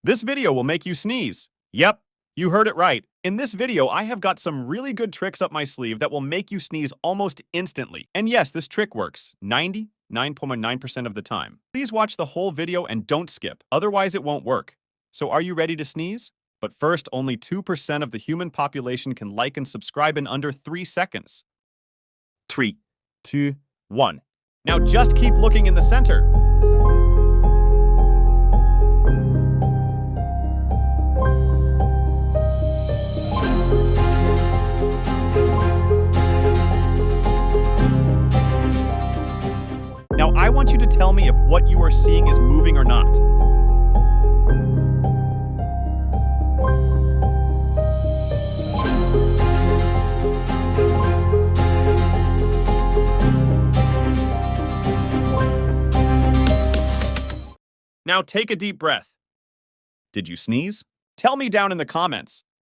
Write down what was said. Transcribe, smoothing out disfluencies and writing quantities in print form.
This video will make you sneeze. Yep, you heard it right. In this video, I have got some really good tricks up my sleeve that will make you sneeze almost instantly. And yes, this trick works 99.9% of the time. Please watch the whole video and don't skip, otherwise it won't work. So are you ready to sneeze? But first, only 2% of the human population can like and subscribe in under 3 seconds. 3, 2, 1. Now just keep looking in the center. Now I want you to tell me if what you are seeing is moving or not. Now take a deep breath. Did you sneeze? Tell me down in the comments.